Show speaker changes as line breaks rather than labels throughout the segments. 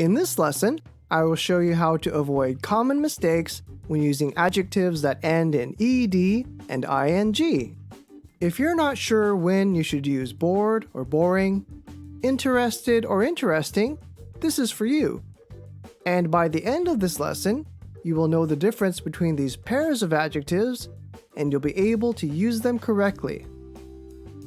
In this lesson, I will show you how to avoid common mistakes when using adjectives that end in ed and ing. If you're not sure when you should use bored or boring, interested or interesting, this is for you. And by the end of this lesson, you will know the difference between these pairs of adjectives and you'll be able to use them correctly.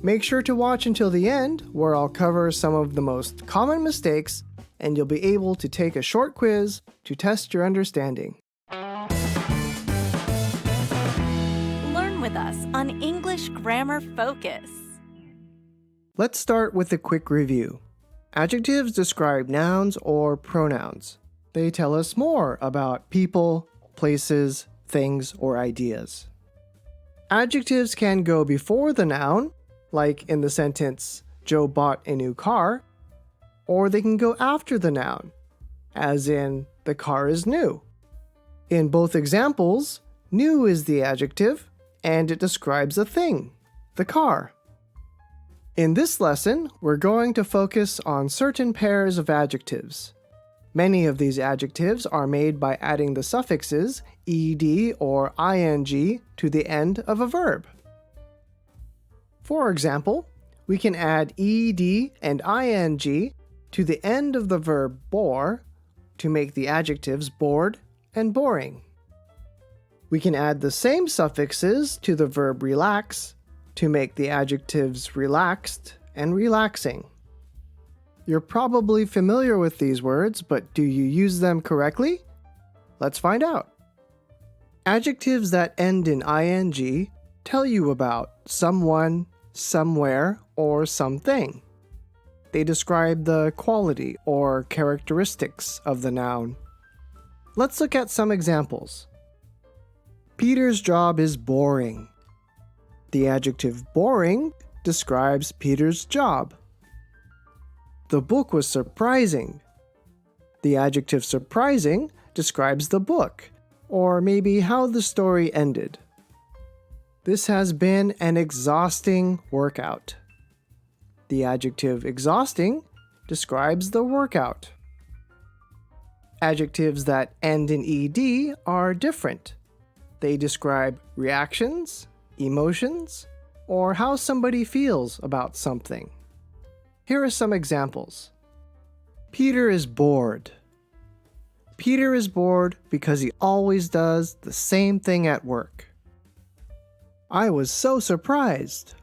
Make sure to watch until the end, where I'll cover some of the most common mistakes and you'll be able to take a short quiz to test your understanding.
Learn with us on English Grammar Focus.
Let's start with a quick review. Adjectives describe nouns or pronouns. They tell us more about people, places, things, or ideas. Adjectives can go before the noun, like in the sentence, Joe bought a new car, or they can go after the noun, as in, the car is new. In both examples, new is the adjective, and it describes a thing, the car. In this lesson, we're going to focus on certain pairs of adjectives. Many of these adjectives are made by adding the suffixes ed or ing to the end of a verb. For example, we can add ed and ing to the end of the verb bore to make the adjectives bored and boring. We can add the same suffixes to the verb relax to make the adjectives relaxed and relaxing. You're probably familiar with these words, but do you use them correctly? Let's find out. Adjectives that end in ing tell you about someone, somewhere, or something. They describe the quality or characteristics of the noun. Let's look at some examples. Peter's job is boring. The adjective boring describes Peter's job. The book was surprising. The adjective surprising describes the book, or maybe how the story ended. This has been an exhausting workout. The adjective exhausting describes the workout. Adjectives that end in ed are different. They describe reactions, emotions, or how somebody feels about something. Here are some examples. Peter is bored. Peter is bored because he always does the same thing at work. I was so surprised.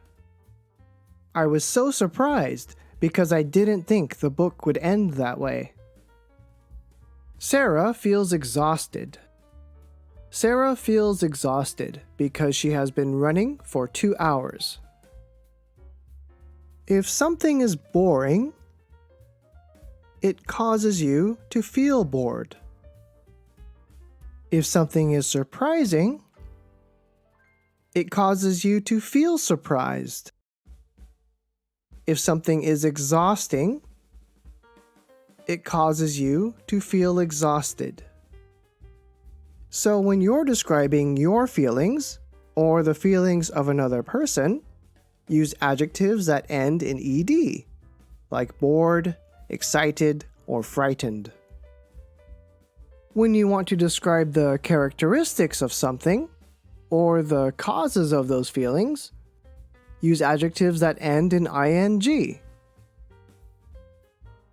I was so surprised because I didn't think the book would end that way. Sarah feels exhausted. Sarah feels exhausted because she has been running for 2 hours. If something is boring, it causes you to feel bored. If something is surprising, it causes you to feel surprised. If something is exhausting, it causes you to feel exhausted. So when you're describing your feelings, or the feelings of another person, use adjectives that end in ed, like bored, excited, or frightened. When you want to describe the characteristics of something, or the causes of those feelings, use adjectives that end in ing.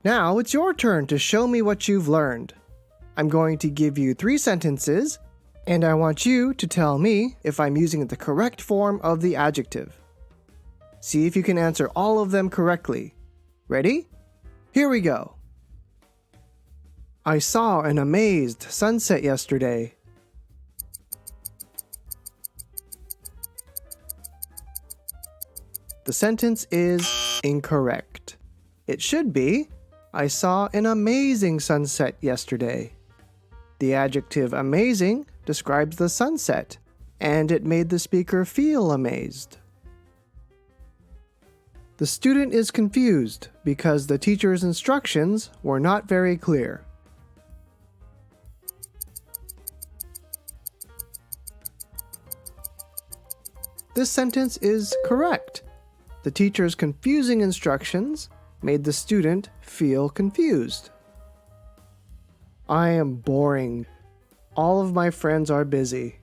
Now it's your turn to show me what you've learned. I'm going to give you 3 sentences, and I want you to tell me if I'm using the correct form of the adjective. See if you can answer all of them correctly. Ready? Here we go. I saw an amazed sunset yesterday. The sentence is incorrect. It should be, I saw an amazing sunset yesterday. The adjective amazing describes the sunset, and it made the speaker feel amazed. The student is confused because the teacher's instructions were not very clear. This sentence is correct. The teacher's confusing instructions made the student feel confused. I am boring. All of my friends are busy.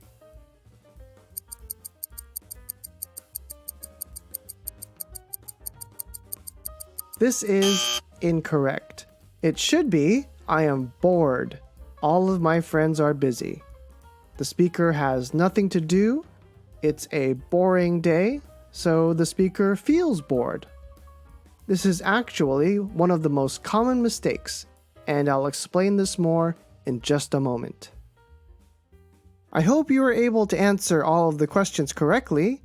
This is incorrect. It should be, I am bored. All of my friends are busy. The speaker has nothing to do. It's a boring day, so the speaker feels bored. This is actually one of the most common mistakes, and I'll explain this more in just a moment. I hope you were able to answer all of the questions correctly.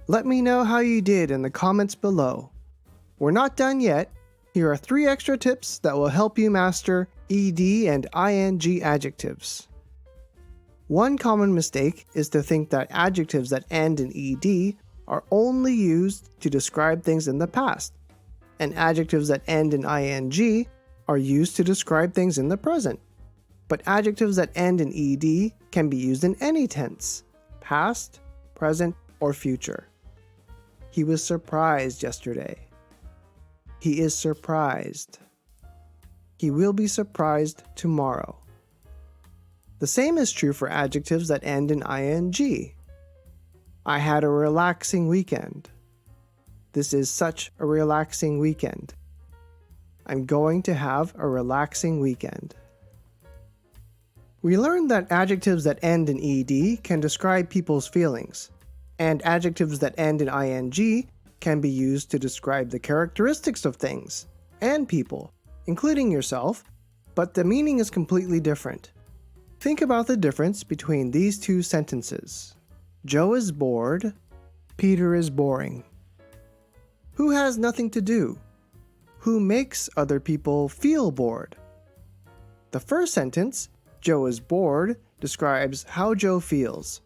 Let me know how you did in the comments below. We're not done yet. Here are 3 extra tips that will help you master ed and ing adjectives. One common mistake is to think that adjectives that end in ed are only used to describe things in the past, and adjectives that end in ing are used to describe things in the present. But adjectives that end in ed can be used in any tense: past, present, or future. He was surprised yesterday. He is surprised. He will be surprised tomorrow. The same is true for adjectives that end in ing. I had a relaxing weekend. This is such a relaxing weekend. I'm going to have a relaxing weekend. We learned that adjectives that end in ed can describe people's feelings, and adjectives that end in ing can be used to describe the characteristics of things and people, including yourself, but the meaning is completely different. Think about the difference between these 2 sentences. Joe is bored. Peter is boring. Who has nothing to do? Who makes other people feel bored? The first sentence, Joe is bored, describes how Joe feels.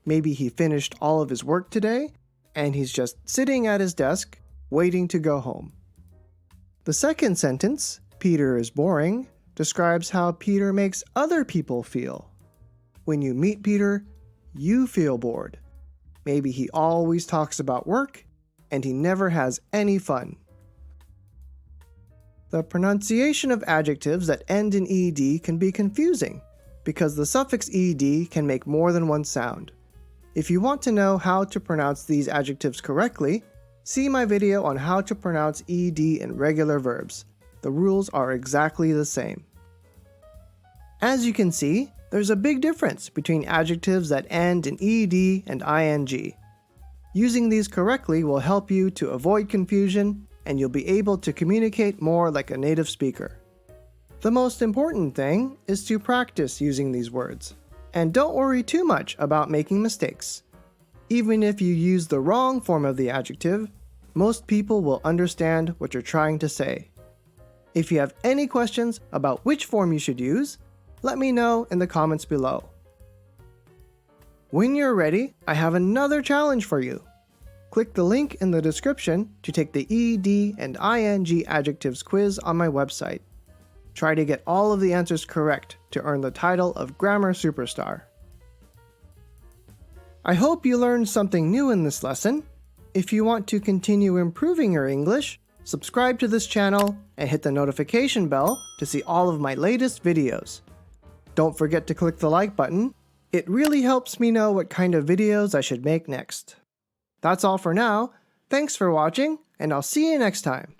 Maybe he finished all of his work today, and he's just sitting at his desk, waiting to go home. The second sentence, Peter is boring, describes how Peter makes other people feel. When you meet Peter, you feel bored. Maybe he always talks about work, and he never has any fun. The pronunciation of adjectives that end in ed can be confusing, because the suffix ed can make more than one sound. If you want to know how to pronounce these adjectives correctly, see my video on how to pronounce ed in regular verbs. The rules are exactly the same. As you can see, there's a big difference between adjectives that end in ed and ing. Using these correctly will help you to avoid confusion, and you'll be able to communicate more like a native speaker. The most important thing is to practice using these words, and don't worry too much about making mistakes. Even if you use the wrong form of the adjective, most people will understand what you're trying to say. If you have any questions about which form you should use, let me know in the comments below. When you're ready, I have another challenge for you. Click the link in the description to take the ed and ing adjectives quiz on my website. Try to get all of the answers correct to earn the title of Grammar Superstar. I hope you learned something new in this lesson. If you want to continue improving your English, subscribe to this channel and hit the notification bell to see all of my latest videos. Don't forget to click the like button. It really helps me know what kind of videos I should make next. That's all for now. Thanks for watching, and I'll see you next time.